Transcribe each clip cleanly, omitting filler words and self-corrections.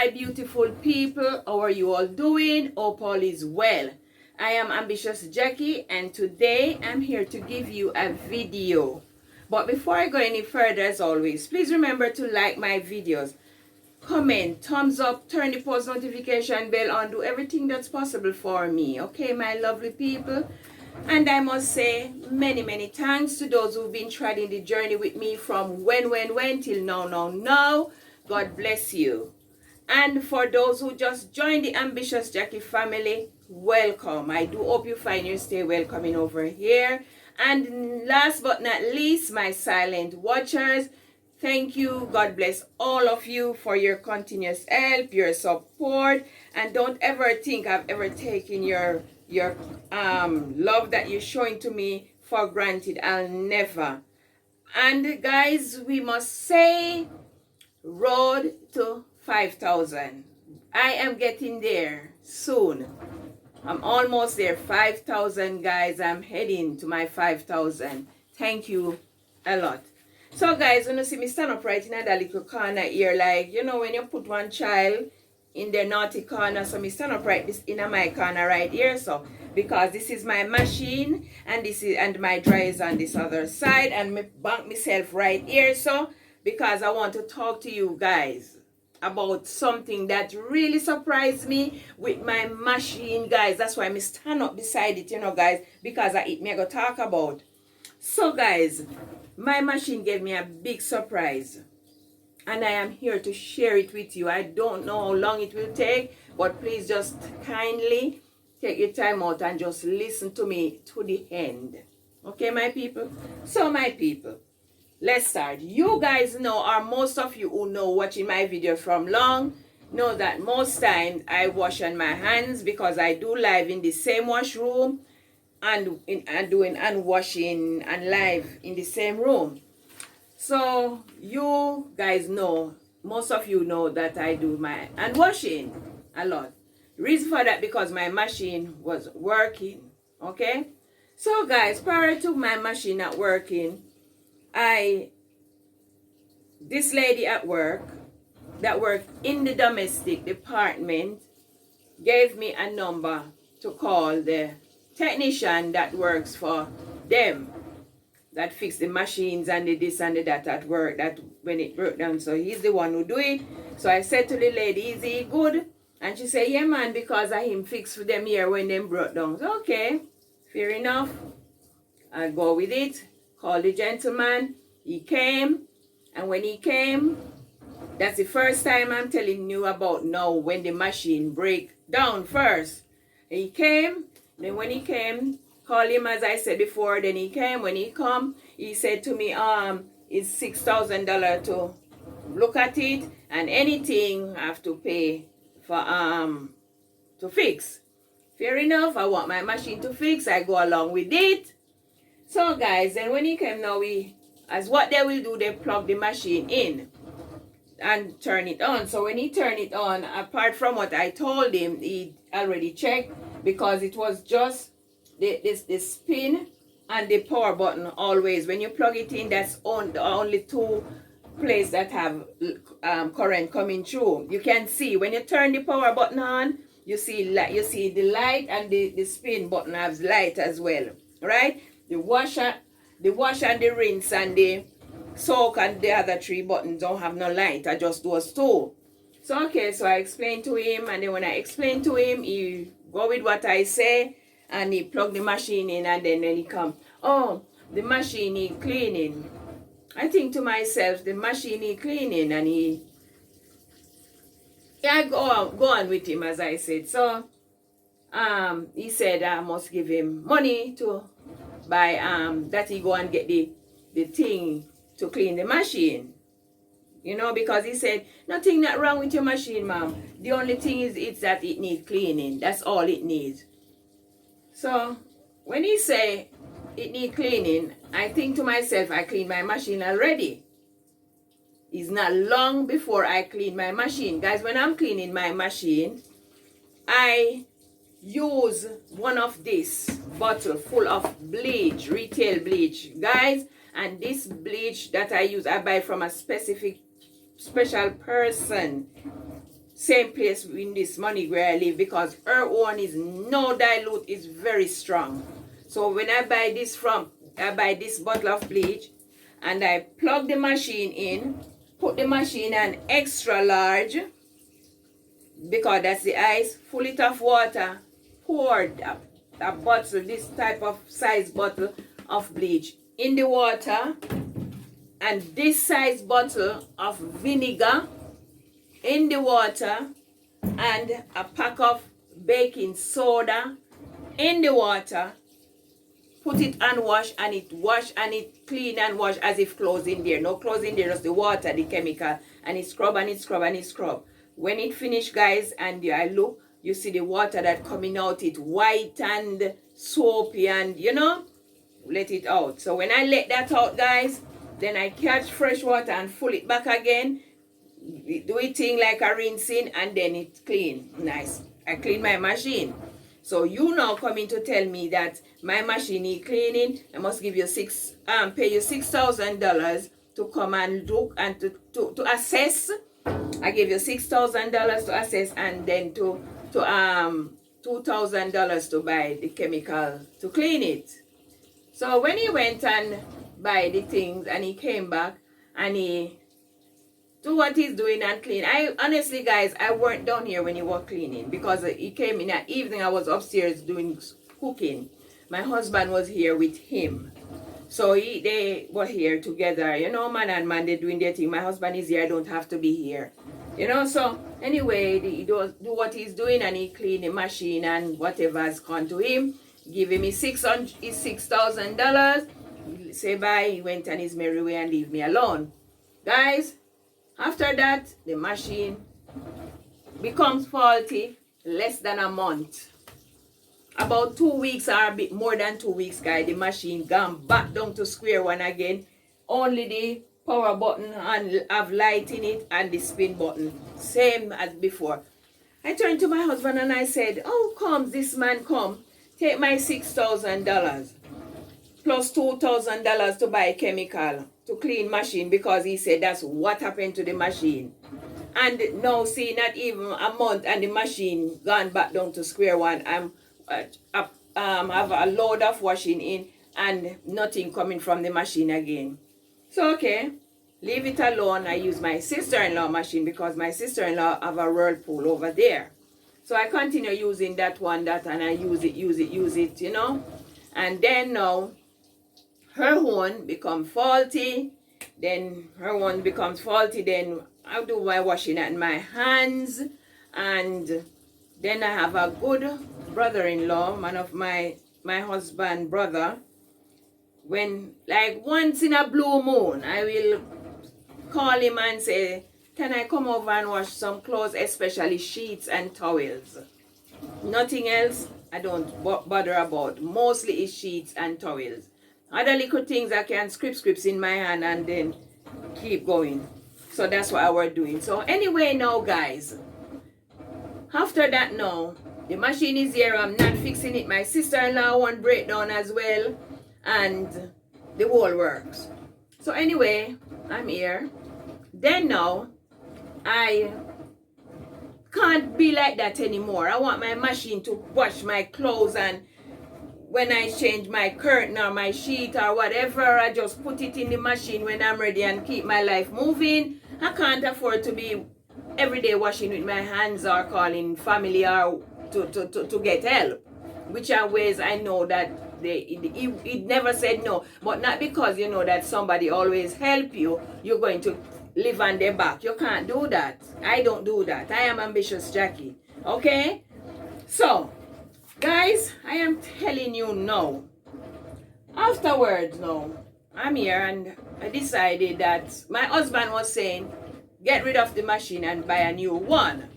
my beautiful people. How are you all doing? Hope all is well. I am Ambitious Jackie, and today I'm here to give you a video. But before I go any further, as always, please remember to like my videos, comment, thumbs up, turn the post notification bell on, do everything that's possible for me. Okay, my lovely people? And I must say many thanks to those who've been treading the journey with me from when till now. God bless you. And for those who just joined the Ambitious Jackie family, welcome. I do hope you find your stay welcoming over here. And last but not least, my silent watchers, thank you. God bless all of you for your continuous help, your support. And don't ever think I've ever taken your love that you're showing to me for granted. I'll never. And guys, we must say road to 5,000. I am getting there soon. I'm almost there. 5,000 guys. I'm heading to my 5,000. Thank you a lot. So guys, when you see me stand up right in that little corner here, like, you know, when you put one child in their naughty corner, so me stand up right this in my corner right here, so because this is my machine and this is my dryer is on this other side, and me bank myself right here, so because I want to talk to you guys about something that really surprised me with my machine, guys. That's why me stand up beside it, you know, guys, because it me go talk about. So guys, my machine gave me a big surprise, and I am here to share it with you. I don't know how long it will take, but please just kindly take your time out and just listen to me to the end. Okay, my people? So, my people, let's start. You guys know, or most of you who know watching my video from long, know that most times I wash on my hands because I do live in the same washroom and doing hand washing and live in the same room. So you guys know, most of you know that I do my hand washing a lot. The reason for that because my machine was working. Okay, so guys, prior to my machine not working, this lady at work that worked in the domestic department gave me a number to call the technician that works for them, that fix the machines and the this and the that at work, that when it broke down. So he's the one who do it. So I said to the lady, is he good? And she said, yeah man, because I him fix for them here when them broke down. So, okay, fair enough. I go with it. Call the gentleman. He came. And when he came, that's the first time I'm telling you about now when the machine break down first. He came. Then when he came, call him as I said before. Then he came. When he come, he said to me, it's $6,000 to look at it, and anything I have to pay for to fix. Fair enough. I want my machine to fix. I go along with it. So guys, then when he came now, as what they will do, they plug the machine in and turn it on. So when he turned it on, apart from what I told him, he already checked, because it was just the spin and the power button always. When you plug it in, that's the only two places that have current coming through. You can see when you turn the power button on, you see the light, and the spin button has light as well, right? The wash and the rinse and the soak and the other three buttons don't have no light. I just those two. So okay, so I explained to him, and then when I explained to him, he go with what I say, and he plug the machine in, and then he come, oh, the machine he cleaning. I think to myself, the machine he cleaning, and I go on with him as I said. So he said I must give him money to buy that he go and get the thing to clean the machine. You know, because he said, nothing not wrong with your machine, ma'am. The only thing is it's that it needs cleaning. That's all it needs. So when he say it need cleaning, I think to myself, I clean my machine already. It's not long before I clean my machine. Guys, when I'm cleaning my machine, I use one of this bottle full of bleach, retail bleach. Guys, and this bleach that I use, I buy from a special person. same place in this money where I live, because her one is no dilute, is very strong. So when I buy this bottle of bleach and I plug the machine in, put the machine on extra large, because that's the ice, full it of water, pour a bottle, this type of size bottle of bleach in the water, and this size bottle of vinegar in the water, and a pack of baking soda in the water. Put it and wash and it clean and wash as if clothes in there. No clothes in there, just the water, the chemical, and it scrub and it scrub and it scrub. When it finish, guys, and I look, you see the water that coming out, it white and soapy, and you know, let it out. So when I let that out, guys, then I catch fresh water and full it back again, do it thing like a rinsing, and then it clean. Nice. I clean my machine. So you now coming to tell me that my machine is cleaning, I must give you pay you $6,000 to come and look and to assess. I give you $6,000 to assess, and then to $2,000 to buy the chemical to clean it. So when he went and buy the things and he came back and he do what he's doing and clean. I honestly, guys, I weren't down here when he was cleaning, because he came in the evening. I was upstairs doing cooking. My husband was here with him. So they were here together. You know, man and man, they're doing their thing. My husband is here. I don't have to be here. You know, so anyway, he does do what he's doing, and he clean the machine and whatever has gone to him. Give him his $6,000. Say bye. He went on his merry way and leave me alone. Guys, after that, the machine becomes faulty less than a month. About 2 weeks or a bit more than 2 weeks, guys, the machine gone back down to square one again. Only the power button and have light in it, and the spin button, same as before. I turned to my husband and I said, "How comes this man come, take my $6,000 plus $2,000 to buy chemical to clean machine," because he said that's what happened to the machine. And now see, not even a month and the machine gone back down to square one. Have a load of washing in and nothing coming from the machine again. So okay, leave it alone. I use my sister-in-law machine, because my sister-in-law have a Whirlpool over there. So I continue using that and I use it, you know. And then now her one become faulty. Then her one becomes faulty. Then I do my washing at my hands. And then I have a good brother-in-law, one of my husband's brother. When, like, once in a blue moon, I will call him and say, "Can I come over and wash some clothes, especially sheets and towels?" Nothing else I don't bother about. Mostly it's sheets and towels. Other little things I can scripts in my hand and then keep going. So that's what I was doing. So anyway, now guys, after that now, the machine is here. I'm not fixing it. My sister-in-law one breakdown as well, and the whole works. So anyway, I'm here. Then now, I can't be like that anymore. I want my machine to wash my clothes, and when I change my curtain or my sheet or whatever, I just put it in the machine when I'm ready and keep my life moving. I can't afford to be every day washing with my hands or calling family or to get help. Which are ways I know that it never said no. But not because you know that somebody always help you, you're going to live on their back. You can't do that. I don't do that. I am Ambitious Jackie. Okay? So, guys, I am telling you now. Afterwards now, I'm here and I decided that my husband was saying, get rid of the machine and buy a new one.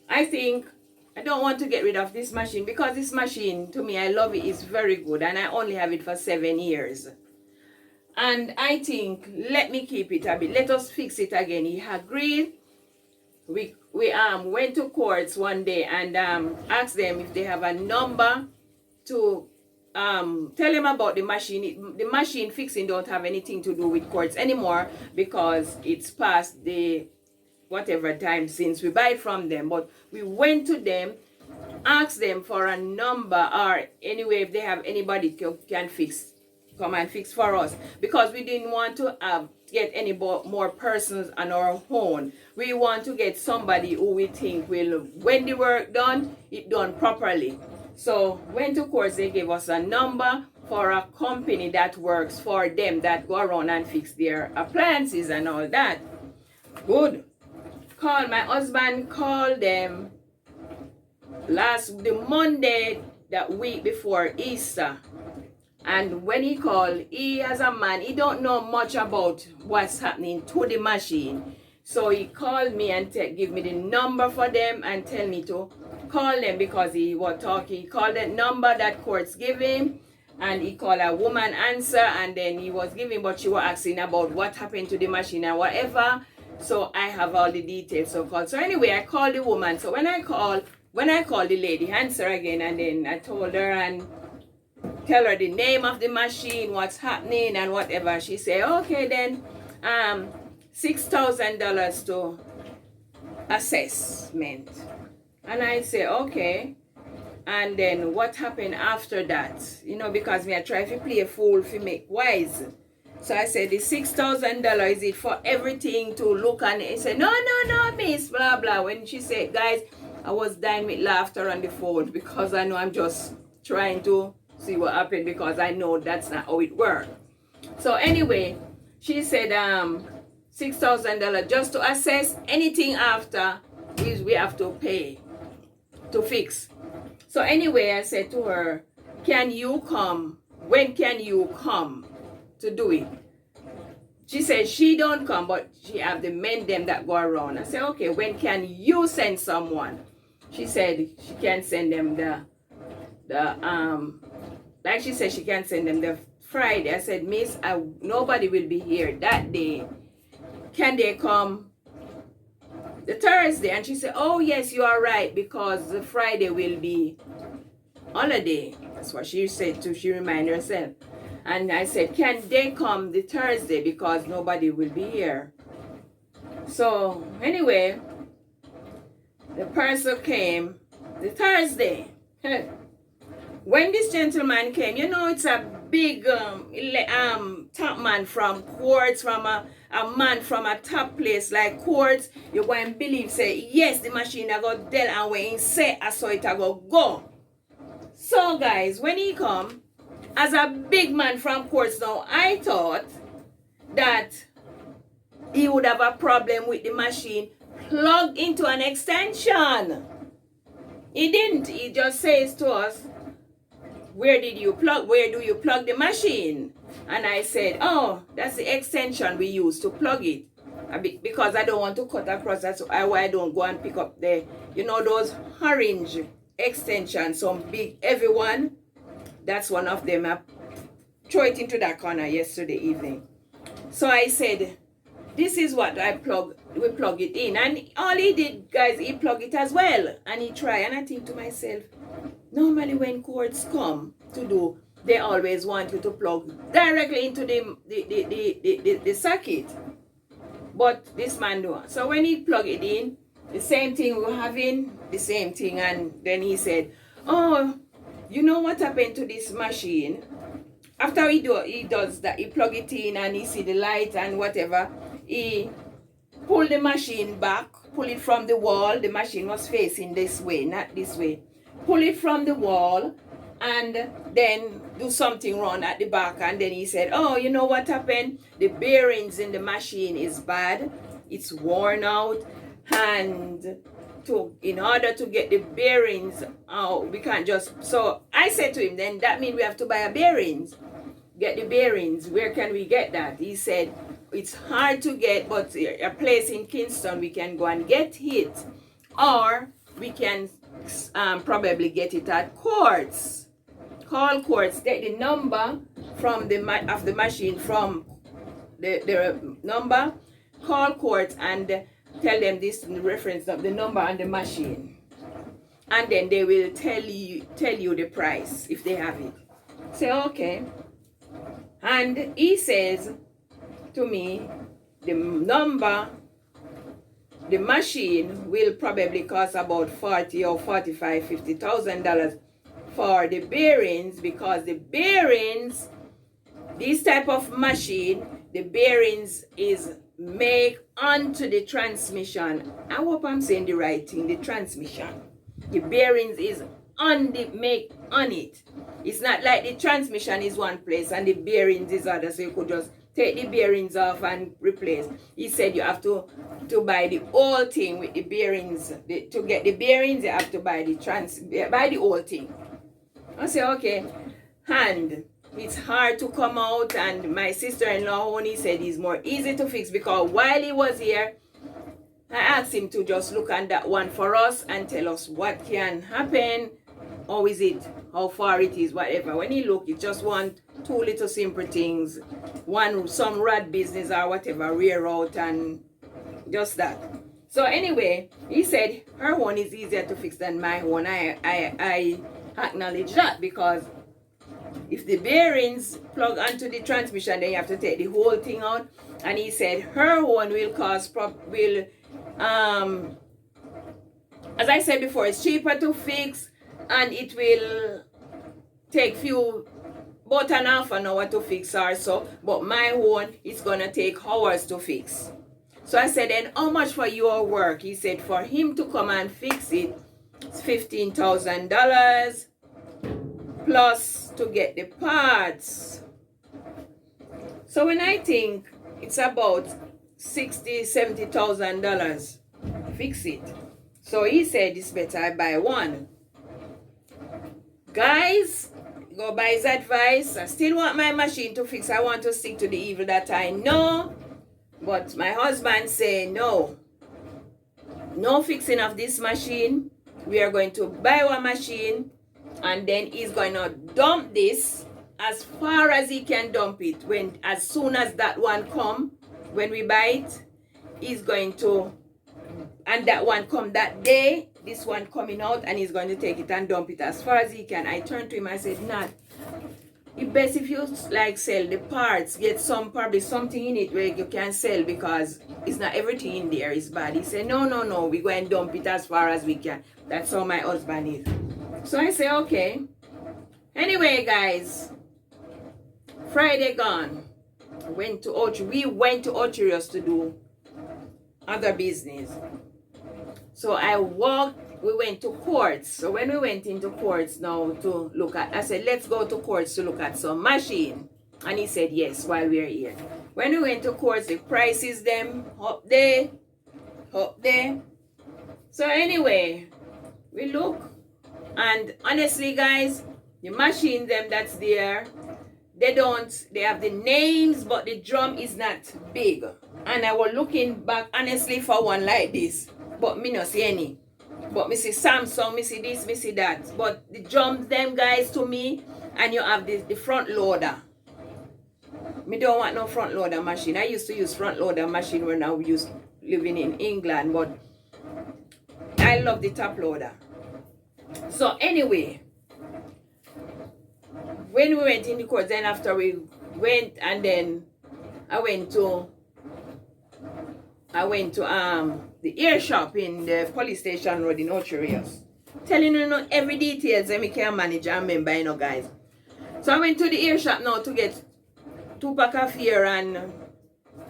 I think I don't want to get rid of this machine, because this machine, to me, I love it. It's very good, and I only have it for 7 years. And I think, let me keep it a bit. Let us fix it again. He agreed. We went to courts one day and asked them if they have a number to tell him about the machine. The machine fixing don't have anything to do with courts anymore, because it's past the whatever time since we buy from them, but we went to them, asked them for a number, or anyway if they have anybody can fix, come and fix for us, because we didn't want to get any more persons on our own. We want to get somebody who we think will, when the work done, it done properly. So went to course, they gave us a number for a company that works for them, that go around and fix their appliances and all that. Good. My husband called them the Monday, that week before Easter. And when he called, he, as a man, he don't know much about what's happening to the machine. So he called me and give me the number for them and tell me to call them, because he was talking. He called that number that courts give him, and he called a woman answer, and then he was giving, but she was asking about what happened to the machine and whatever. So I have all the details so called. So anyway, I called the woman. So when I called the lady, answer again, and then I told her and tell her the name of the machine, what's happening and whatever. She said, okay then, $6,000 to assessment. And I say, okay. And then what happened after that? You know, because me I try to play a fool to make wise. So I said, the $6,000, is it for everything to look? And he said, no, miss, blah, blah. When she said, guys, I was dying with laughter on the phone, because I know I'm just trying to see what happened, because I know that's not how it works. So anyway, she said, $6,000 just to assess. Anything after we have to pay to fix. So anyway, I said to her, can you come? When can you come to do it? She said she don't come, but she have the men them that go around. I said, okay, when can you send someone? She said she can send them like she said she can send them the Friday. I said, miss, nobody will be here that day. Can they come the Thursday? And she said, oh yes, you are right, because the Friday will be holiday. That's what she said too. She reminded herself. And I said, can they come the Thursday, because nobody will be here. So anyway, the person came the Thursday. When this gentleman came, you know, it's a big top man from Quartz, from a man from a top place like Quartz. You go and believe, say, yes, the machine I go tell, and when he say, I saw it, I go. So guys, when he come, as a big man from Quartz now, I thought that he would have a problem with the machine plugged into an extension. He didn't. He just says to us, where do you plug the machine? And I said, oh, that's the extension we use to plug it. Because I don't want to cut across, that's why I don't go and pick up the, you know, those orange extensions, some big heavy one. That's one of them. I threw it into that corner yesterday evening. So I said, this is what we plug it in. And all he did, guys, he plugged it as well. And he tried. And I think to myself, normally when Quartz come to do, they always want you to plug directly into the circuit. But this man don't. So when he plugged it in, the same thing we were having, the same thing. And then he said, oh, you know what happened to this machine? After he does that, he plug it in and he see the light and whatever, he pull the machine back, pull it from the wall. The machine was facing this way, not this way. Pull it from the wall and then do something wrong at the back. And then he said, oh, you know what happened? The bearings in the machine is bad. It's worn out. And in order to get the bearings out, we can't just... So I said to him, then that means we have to buy a bearings. Get the bearings. Where can we get that? He said, it's hard to get, but a place in Kingston, we can go and get it. Or we can probably get it at Quartz. Call Quartz. Get the number from the machine, from the number. Call Quartz and tell them this reference of the number on the machine, and then they will tell you the price if they have it. Say okay. And he says to me, the number the machine will probably cost about 40 or 45, $50,000 for the bearings, because the bearings, this type of machine, the bearings is make onto the transmission. I hope I'm saying the right thing. The transmission, the bearings is on the make on it. It's not like the transmission is one place and the bearings is other, so you could just take the bearings off and replace. He said you have to buy the whole thing with the bearings. To get the bearings, you have to buy the whole thing. I say okay, and it's hard to come out, and my sister-in-law only said it's more easy to fix, because while he was here, I asked him to just look at that one for us and tell us what can happen, how is it, how far it is, whatever. When he looked, he just want two little simple things, some rod business or whatever, rear out and just that. So anyway, he said her one is easier to fix than my one. I acknowledge that, because if the bearings plug onto the transmission, then you have to take the whole thing out. And he said her one will cost as I said before, it's cheaper to fix, and it will take about an half an hour to fix or so. But my one is gonna take hours to fix. So I said, then how much for your work? He said for him to come and fix it, it's $15,000 plus to get the parts. So when I think it's about $60,000-$70,000 fix it. So he said it's better I buy one. Guys, go by his advice. I still want my machine to fix. I want to stick to the evil that I know. But my husband say no fixing of this machine. We are going to buy one machine, and then he's going to dump this as far as he can dump it. As soon as that one come, when we buy it, he's going to, and that one come that day, this one coming out, and he's going to take it and dump it as far as he can. I turned to him, I said, Nat, it's best if you like sell the parts, get probably something in it where you can sell, because it's not everything in there is bad. He said, no, we go and dump it as far as we can. That's how my husband is. So I say, okay. Anyway, guys, Friday gone. We went to Ocherios to do other business. So we went to Quartz. So when we went into Quartz now to look at, I said, let's go to Quartz to look at some machine. And he said, yes, while we're here. When we went to Quartz, the prices them up there. So anyway, we look, and honestly, guys, the machine them that's there, they have the names, but the drum is not big. And I was looking back honestly for one like this, but me not see any. But me see Samsung, me see this, me see that. But the drums them, guys, to me, and you have the front loader. Me don't want no front loader machine. I used to use front loader machine when I was living in England, but I love the top loader. So anyway, when we went in the court, then after we went, and then I went to the ear shop in the police station road in Ocherios. Telling you every details that we can manage and remember, guys. So I went to the ear shop now to get 2 pack of ear and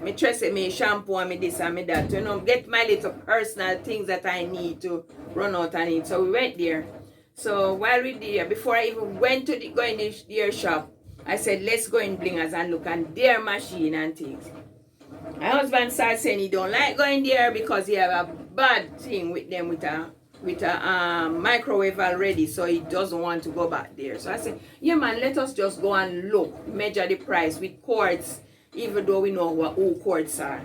me trust me shampoo and me this and me that. Get my little personal things that I need to run out and eat. So we went there. So while we there, before I even went to go in the ear shop, I said, let's go in Blingers and look at their machine and things. My husband started saying he don't like going there because he have a bad thing with them with a microwave already, so he doesn't want to go back there. So I said, yeah man, let us just go and look, measure the price with Quartz, even though we know who Quartz are.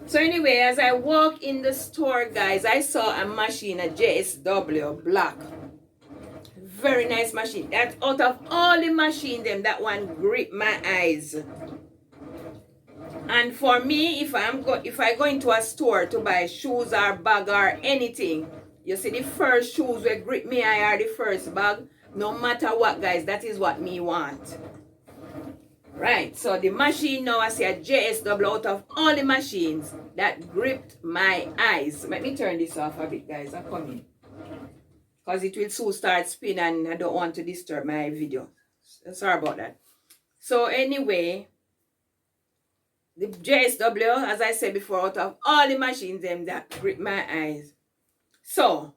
So anyway, as I walk in the store, guys, I saw a machine, a JSW black. Very nice machine. That out of all the machine them, that one gripped my eyes. And for me, if I go into a store to buy shoes or bag or anything, you see the first shoes will grip me eye or the first bag, no matter what, guys, that is what me want. Right, so the machine now, I see a JSW out of all the machines that gripped my eyes. Let me turn this off a bit, guys. I'm coming. Because it will soon start spin and I don't want to disturb my video. Sorry about that. So anyway, the JSW, as I said before, out of all the machines them that grip my eyes. So,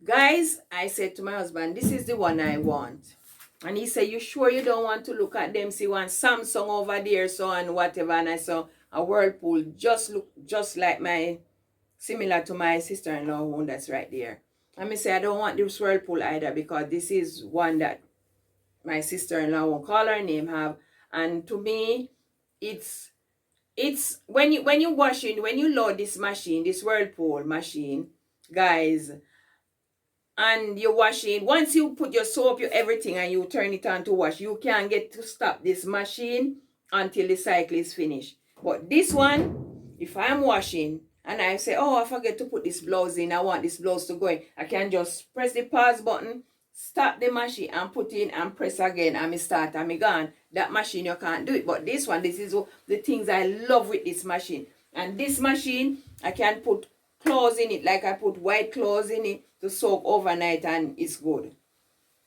guys, I said to my husband, this is the one I want. And he said, you sure you don't want to look at them? See one Samsung over there, so and whatever. And I saw a Whirlpool just look just like similar to my sister-in-law one that's right there. And I say, I don't want this Whirlpool either, because this is one that my sister-in-law won't call her name have. And to me, it's when you when you load this machine, this Whirlpool machine, guys, and you're washing, once you put your soap, your everything, and you turn it on to wash, you can't get to stop this machine until the cycle is finished. But this one, if I'm washing and I say, oh, I forget to put this blouse in, I want this blouse to go in, I can just press the pause button, stop the machine and put in and press again, and me start and me gone. That machine you can't do it. But this one, this is the things I love with this machine. And this machine, I can put clothes in it, like I put white clothes in it to soak overnight, and it's good.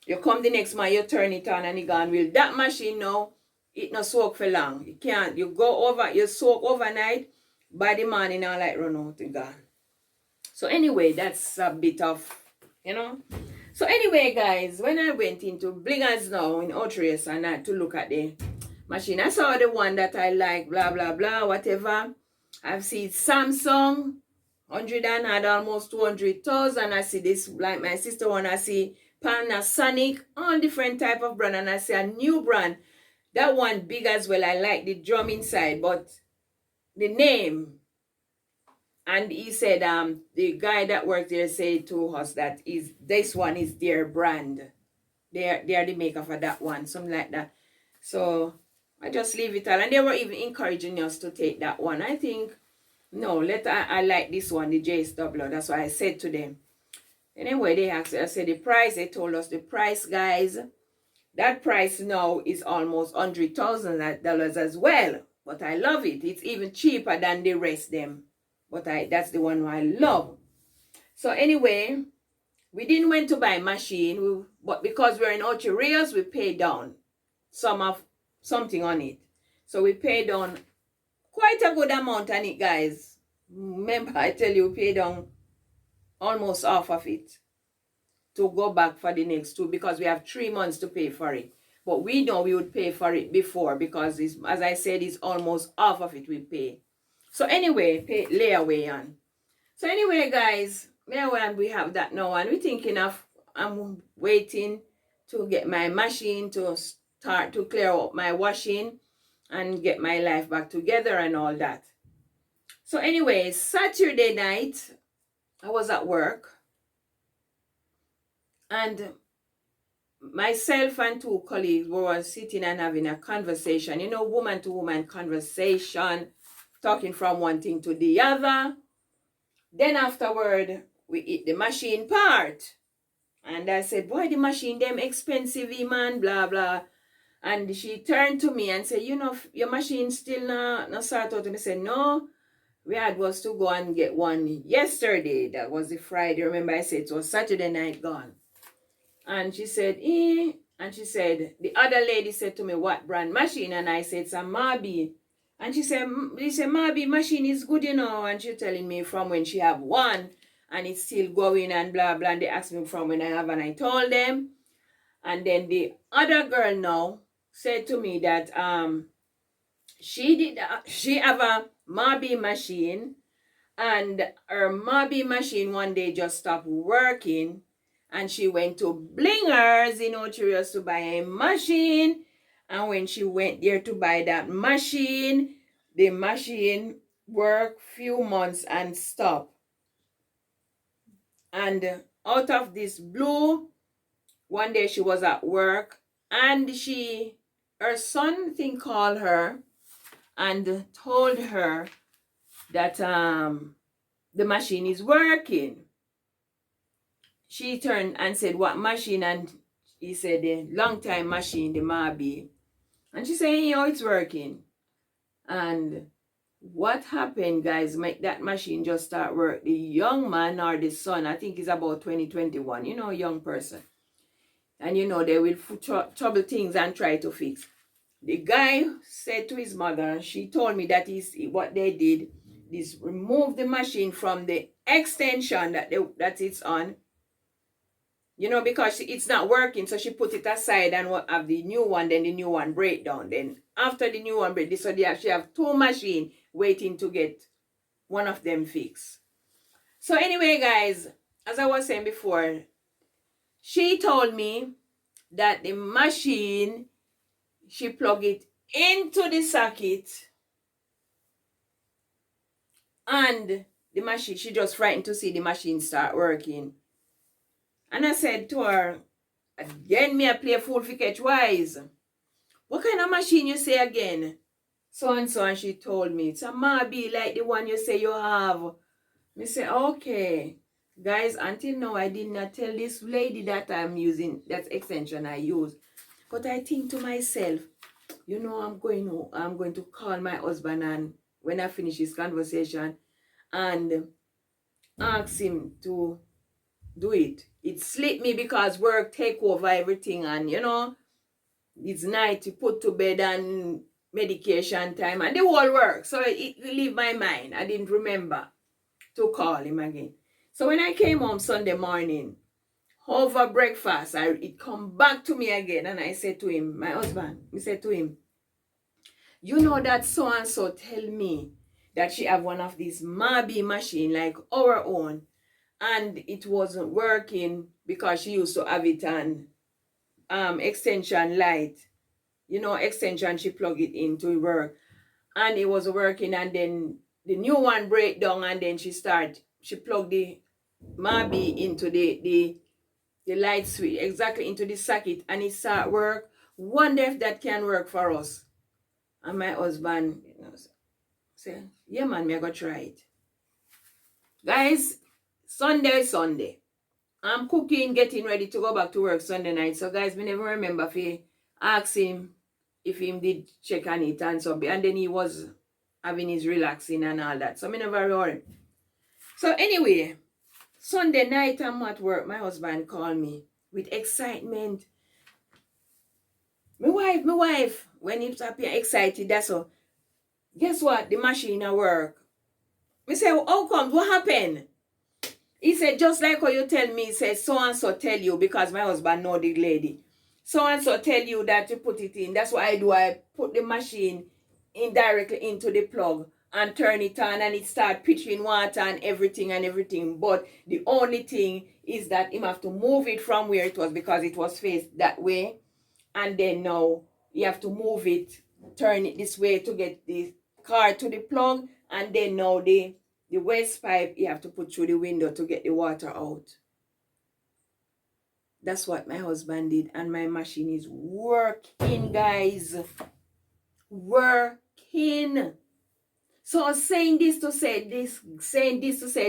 You come the next month, you turn it on and it gone. Well, that machine now, it no soak for long. You can't. You soak overnight, by the morning now like run out and gone. So anyway, that's a bit of, So anyway, guys, when I went into Blingers now in Outrace and I had to look at the machine, I saw the one that I like, blah, blah, blah, whatever. I've seen Samsung, 100 and had almost 200,000. I see this, like my sister one, I see Panasonic, all different type of brand, and I see a new brand. That one big as well. I like the drum inside, but the name. And he said, the guy that worked there said to us that this one is their brand. They are the maker for that one, something like that. So I just leave it all. And they were even encouraging us to take that one. I think, no, I like this one, the JSW. That's what I said to them. Anyway, they asked, I said the price. They told us the price, guys. That price now is almost $100,000 as well. But I love it. It's even cheaper than the rest them. But that's the one I love. So anyway, we didn't went to buy a machine, but because we're in Ocho Rios, we paid down something on it. So we paid down quite a good amount on it, guys. Remember, I tell you, we paid down almost half of it to go back for the next two, because we have 3 months to pay for it. But we know we would pay for it before, because as I said, it's almost half of it we pay. So anyway, lay away on. So anyway, guys, we have that now, and we're thinking of, I'm waiting to get my machine to start to clear up my washing and get my life back together and all that. So anyway, Saturday night, I was at work, and myself and two colleagues were sitting and having a conversation, woman to woman conversation, talking from one thing to the other. Then afterward, we eat the machine part. And I said, boy, the machine, them expensive, man, blah, blah. And she turned to me and said, your machine still not start out. And I said, no, we was to go and get one yesterday. That was the Friday. Remember, I said it was Saturday night gone. And she said, eh. And she said, the other lady said to me, what brand machine? And I said, it's a Mabi. And she said, Mabi machine is good, And she's telling me from when she have one and it's still going and blah, blah. And they asked me from when I have, and I told them. And then the other girl now said to me that she have a Mabi machine, and her Mabi machine one day just stopped working, and she went to Blingers in Ocho Rios to buy a machine. And when she went there to buy that machine, the machine worked few months and stopped. And out of this blue, one day she was at work, and her son called her and told her that the machine is working. She turned and said, what machine? And he said, the long time machine, the Mabi. And she saying, yo, it's working. And what happened, guys, make that machine just start work. The young man or the son, I think he's about 2021, you know, young person. And you know, they will trouble things and try to fix. The guy said to his mother, she told me that is what they did is remove the machine from the extension that it's on, you know, because it's not working. So she put it aside and have the new one, then the new one break down. Then after the new one break, so they actually have two machines waiting to get one of them fixed. So anyway, guys, as I was saying before, she told me that the machine, she plug it into the socket, and the machine, she just frightened to see the machine start working. And I said to her, again, me I play fool for catch wise. What kind of machine you say again? So and so, and she told me, it's a Mabi like the one you say you have. Me say, okay. Guys, until now, I did not tell this lady that I'm using, that extension I use. But I think to myself, you know, I'm going to call my husband, and when I finish this conversation, and ask him to do it. It slipped me because work take over everything, and you know, it's night to put to bed and medication time and the whole work. So it leave my mind. I didn't remember to call him again. So when I came home Sunday morning, over breakfast, it come back to me again, and I said to him, my husband, we said to him, you know that so and so tell me that she have one of these Mabi machine like our own, and it wasn't working because she used to have it on extension light, you know, extension, she plug it into work, and it was working, and then the new one break down, and then she plugged the Mabi into the light switch exactly into the socket, and it start work. Wonder if that can work for us. And my husband, you know, say, yeah man, me I go try it. Guys, Sunday. I'm cooking, getting ready to go back to work Sunday night. So guys, me never remember if he asked him if he did check on it and so, and then he was having his relaxing and all that. So me never worry. So anyway, Sunday night I'm at work. My husband called me with excitement. My wife, when he's happy and excited, that's all. Guess what? The machine at work. Me say, how come? What happened? He said, just like how you tell me, he said, so and so tell you, because my husband know the lady. So and so tell you that you put it in. That's what I do. I put the machine in directly into the plug and turn it on, and it start pitching water and everything. But the only thing is that him have to move it from where it was, because it was faced that way. And then now you have to move it, turn it this way to get the car to the plug, and then now the waste pipe you have to put through the window to get the water out. That's what my husband did, and my machine is working, guys. Working. So saying this to say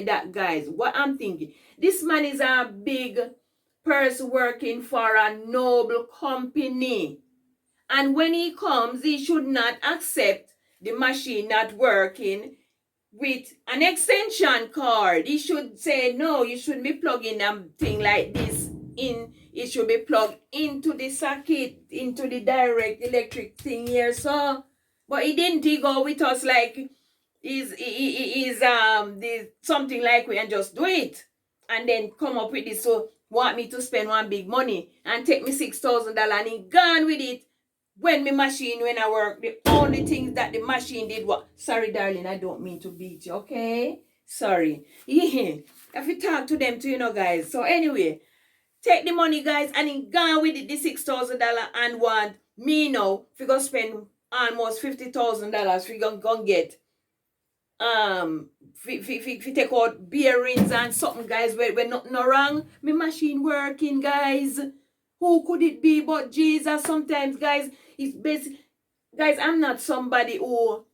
that, guys, what I'm thinking, this man is a big person working for a noble company. And when he comes, he should not accept the machine not working with an extension cord. He should say, no, you shouldn't be plugging a thing like this in. It should be plugged into the socket, into the direct electric thing here. So, but he didn't. He go with us like is something like we and just do it, and then come up with this. So want me to spend one big money and take me $6,000 and he gone with it. When I work, the only thing that the machine did was, sorry darling, I don't mean to beat you, okay? Sorry. Yeah. If you talk to them too, you know, guys. So anyway, take the money, guys, and he gone with it, the $6,000, and want me now, if you go spend almost $50,000, if you gonna get if you take out bearings and something, guys, where nothing wrong, my machine working, guys. Who could it be but Jesus? Sometimes, guys, it's basic. Guys, I'm not somebody who,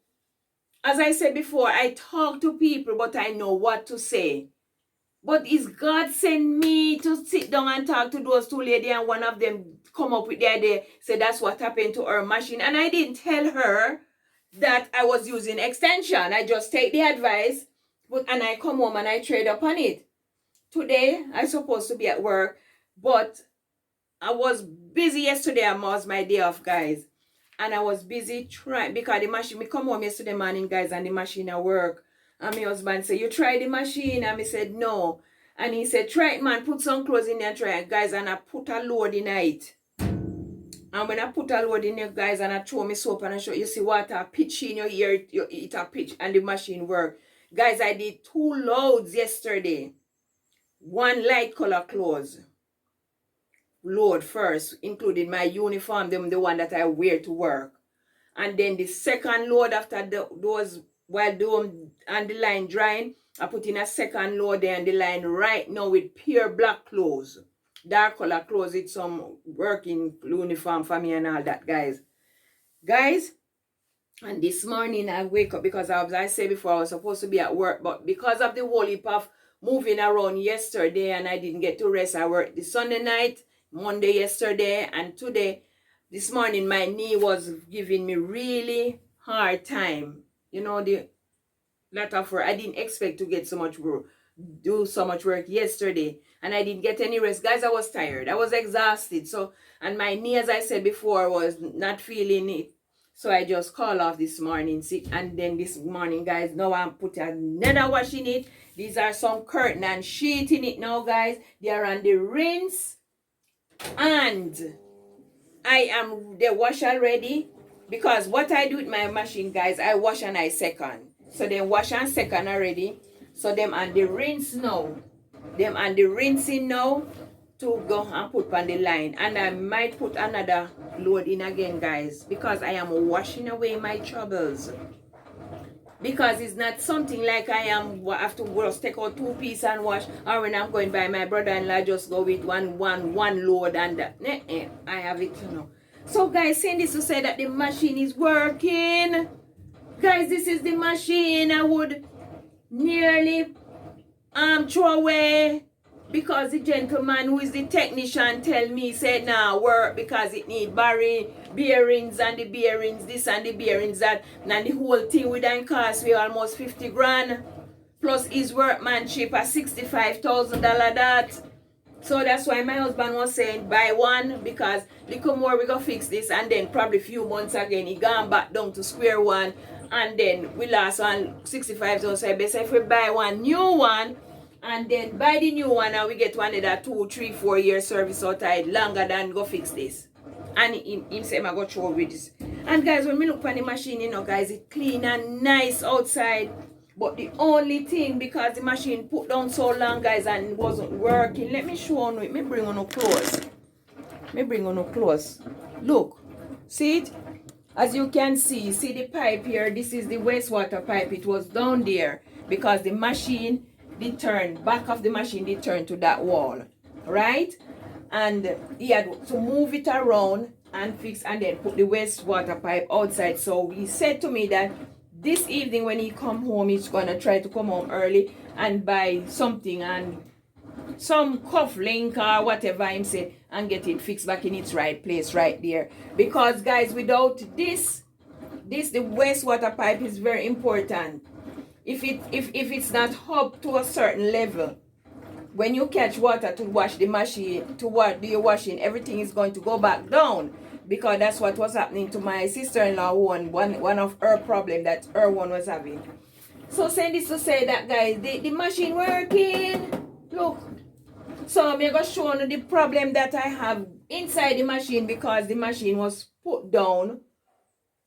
as I said before, I talk to people, but I know what to say. But is God send me to sit down and talk to those two ladies, and one of them come up with the idea, say that's what happened to her machine. And I didn't tell her that I was using extension. I just take the advice, and I come home and I trade upon it. Today, I supposed to be at work, but I was busy yesterday. It was my day off, guys. And I was busy trying, because the machine, we come home yesterday morning, guys, and the machine at work. And my husband said, you try the machine? And I said, no. And he said, try it, man, put some clothes in there and try it, guys. And I put a load in it. And when I put a load in there, guys, and I throw my soap and I show you see water pitch in your ear, it a pitch, and the machine work. Guys, I did 2 loads yesterday. 1 light color clothes load first, including my uniform, the one that I wear to work. And then the second load after those, while doing on the line drying, I put in a second load there on the line right now with pure black clothes. Dark color clothes, it's some working uniform for me and all that, guys. Guys, and this morning I wake up because as I said before, I was supposed to be at work, but because of the whole heap of moving around yesterday and I didn't get to rest, I worked the Sunday night, Monday yesterday, and today, this morning, my knee was giving me really hard time. You know, the lot of work. I didn't expect to get so much work, do so much work yesterday, and I didn't get any rest. Guys, I was tired. I was exhausted. So, and my knee, as I said before, was not feeling it. So I just called off this morning, and then this morning, guys, now I'm putting another wash in it. These are some curtain and sheet in it now, guys. They are on the rinse. And the wash already, because what I do with my machine, guys, I wash and I second. So they wash and second already. So them and the rinse now. Them and the rinsing now to go and put on the line. And I might put another load in again, guys, because I am washing away my troubles. Because it's not something like I have to just take out 2 pieces and wash, or when I'm going by my brother-in-law, just go with one load and I have it, you know. So guys, saying this to say that the machine is working. Guys, this is the machine I would nearly throw away, because the gentleman who is the technician tell me, said nah, work because it need bearings and the bearings this and the bearings that, and the whole thing would then cost me almost 50 grand plus his workmanship at $65,000 that. So that's why my husband was saying buy one, because little more we go fix this, and then probably few months again he gone back down to square one, and then we lost on 65,000. So I best if we buy one new one, and then buy the new one, and we get one of that 2, 3, 4 year service outside longer than go fix this. And him say I go through with this. And guys, when we look on the machine, you know, guys, it clean and nice outside. But the only thing, because the machine put down so long, guys, and it wasn't working. Let me show you. Let me bring on close. Look, see it? As you can see the pipe here. This is the wastewater pipe. It was down there because the machine did turn, back of the machine did turn to that wall, right? And he had to move it around and fix, and then put the wastewater pipe outside. So he said to me that this evening when he come home, he's gonna try to come home early and buy something, and some cuff link or whatever him said, and get it fixed back in its right place right there. Because guys, without this the wastewater pipe is very important. If it's not up to a certain level, when you catch water to wash the machine, to what do you washing, everything is going to go back down. Because that's what was happening to my sister-in-law, one of her problem that her one was having. So saying this to say that, guys, the machine working. Look. So I'm going to show you the problem that I have inside the machine, because the machine was put down.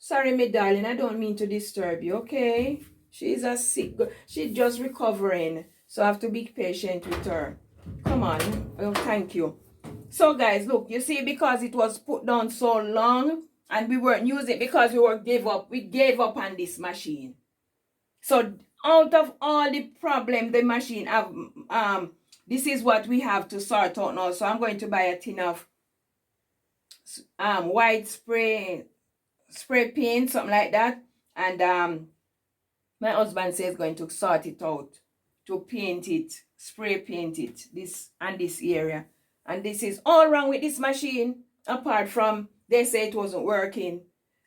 Sorry, my darling, I don't mean to disturb you, okay? She's a sick girl. She's just recovering. So I have to be patient with her. Come on. Oh, thank you. So guys, look, you see, because it was put down so long and we weren't using it, because we gave up on this machine. So out of all the problem the machine have, this is what we have to sort out now. So I'm going to buy a tin of white spray paint, something like that, and my husband says going to sort it out, to paint it, spray paint it, this and this area. And this is all wrong with this machine. apart from they say it wasn't working.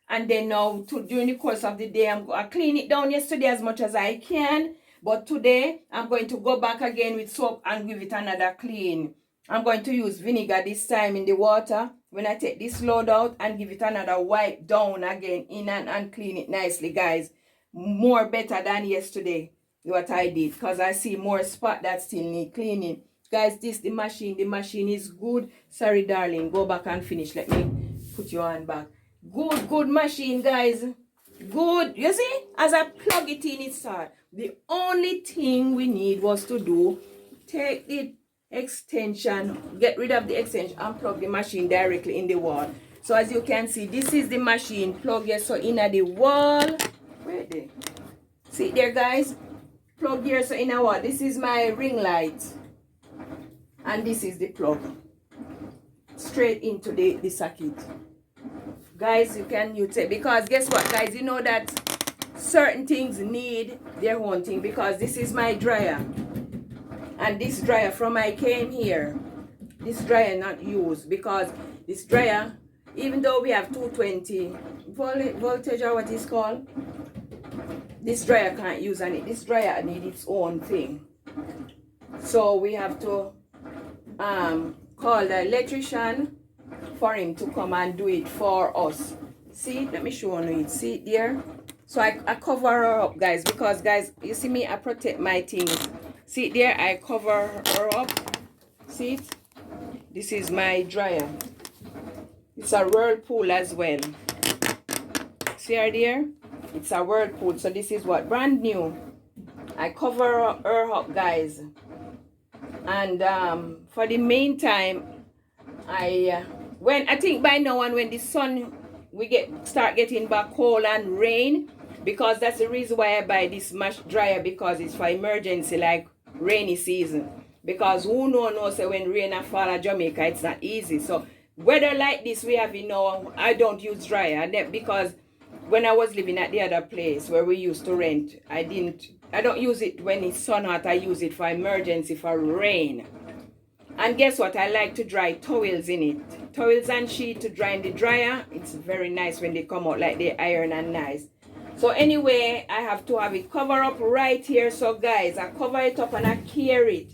And then now, during the course of the day, I clean it down yesterday as much as I can. But today, I'm going to go back again with soap and give it another clean. I'm going to use vinegar this time in the water when I take this load out and give it another wipe down again in and clean it nicely, guys. More better than yesterday, what I did, because I see more spot that still need cleaning. Guys, the machine is good. Sorry, darling, go back and finish. Let me put your hand back. Good machine, guys. Good. You see, as I plug it in, it starts. The only thing we need was to do, take the extension, get rid of the extension and plug the machine directly in the wall. So as you can see, this is the machine plug here, so in the wall. Where they? See there, guys? Plug here, so in a wall. This is my ring light. And this is the plug. Straight into the socket. Guys, you can use it, because guess what, guys? You know that certain things need their own thing, because this is my dryer. And this dryer from I came here, this dryer not used, because this dryer, even though we have 220 voltage or what it's called, this dryer can't use on it. This dryer need its own thing. So we have to call the electrician for him to come and do it for us. See, let me show you it. See it there? So I cover her up, guys, because guys, you see me, I protect my things. See it there? I cover her up. See it? This is my dryer. It's a Whirlpool as well. See her there? It's a Whirlpool. So this is what? Brand new. I cover her up, guys. And for the meantime, I think by now, and when the sun start getting back cold and rain, because that's the reason why I buy this dryer, because it's for emergency, like rainy season. Because who knows when rain and fall at Jamaica, it's not easy. So weather like this we have, I don't use dryer, because when I was living at the other place where we used to rent, I don't use it when it's sun hot. I use it for emergency, for rain. And guess what? I like to dry towels in it. Towels and sheet to dry in the dryer. It's very nice when they come out like they iron and nice. So anyway, I have to have it cover up right here. So guys, I cover it up and I carry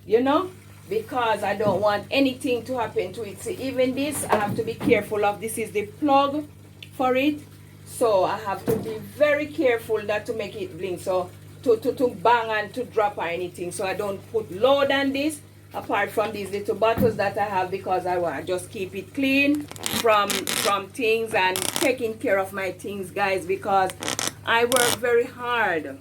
it, because I don't want anything to happen to it. See, even this, I have to be careful of. This is the plug for it. So I have to be very careful not to make it blink. So to bang and to drop or anything. So I don't put load on this, apart from these little bottles that I have, because I want to just keep it clean from things and taking care of my things, guys, because I work very hard.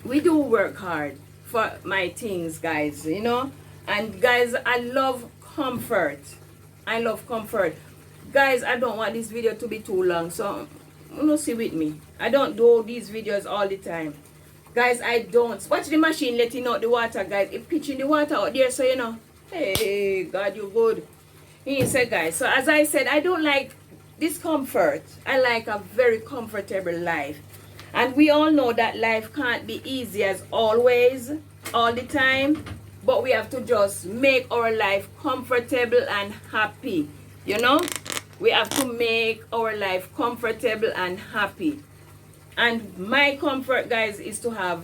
We do work hard for my things, guys, and guys, I love comfort. I love comfort. Guys, I don't want this video to be too long, so see with me. I don't do these videos all the time. Guys, I don't. Watch the machine letting out the water, guys. It pitching the water out there, so hey, God, you good. He said, guys, so as I said, I don't like discomfort. I like a very comfortable life. And we all know that life can't be easy as always, all the time. But we have to just make our life comfortable and happy. We have to make our life comfortable and happy. And my comfort, guys, is to have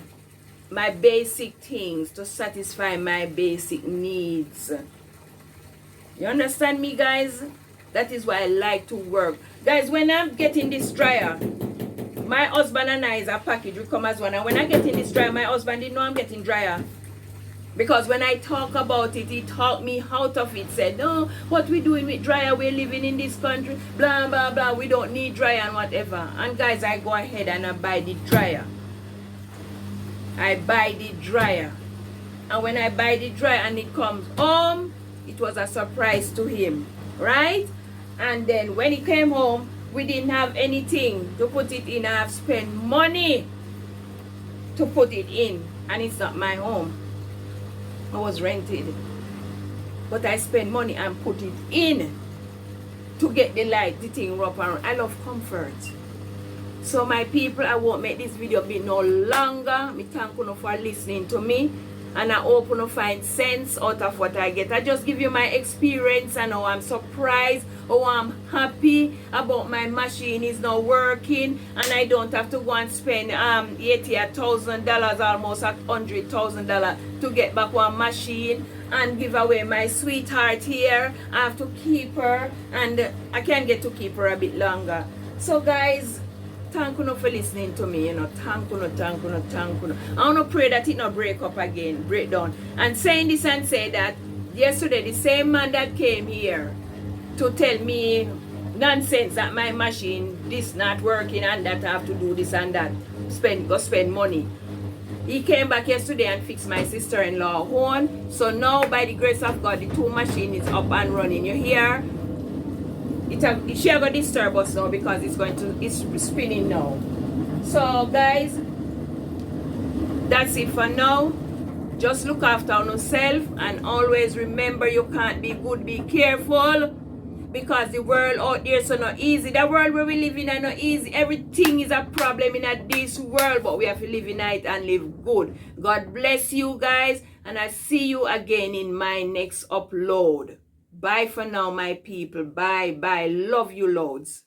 my basic things to satisfy my basic needs. You understand me, guys? That is why I like to work. Guys, when I'm getting this dryer, my husband and I is a package. We come as one. And when I get in this dryer, my husband didn't know I'm getting dryer. Because when I talk about it, he talked me out of it. Said, no, what we doing with dryer? We're living in this country. Blah, blah, blah. We don't need dryer and whatever. And guys, I go ahead and I buy the dryer. I buy the dryer. And when I buy the dryer and it comes home, it was a surprise to him. Right? And then when he came home, we didn't have anything to put it in. I have spent money to put it in. And it's not my home. I was rented, but I spend money and put it in to get the light, the thing up around. I love comfort. So my people, I won't make this video be no longer. Me thank you for listening to me. and I hope you find sense out of what I get. I just give you my experience and how I'm surprised, how I'm happy about my machine is now working, and I don't have to go and spend $80,000, almost $100,000 to get back one machine and give away my sweetheart here. I have to keep her, and I can get to keep her a bit longer. So guys, thank you for listening to me, thank you. I want to pray that it not break up again, break down. And saying this and say that, yesterday the same man that came here to tell me nonsense that my machine this not working and that I have to do this and that, go spend money. He came back yesterday and fixed my sister-in-law home. So now by the grace of God, the two machine is up and running. You hear? She have got disturb us now because it's spinning now. So guys, that's it for now. Just look after yourself and always remember you can't be good, be careful, because the world out there is so not easy. The world where we live in is not easy. Everything is a problem in this world, but we have to live in it and live good. God bless you guys, and I see you again in my next upload. Bye for now, my people. Bye. Love you loads.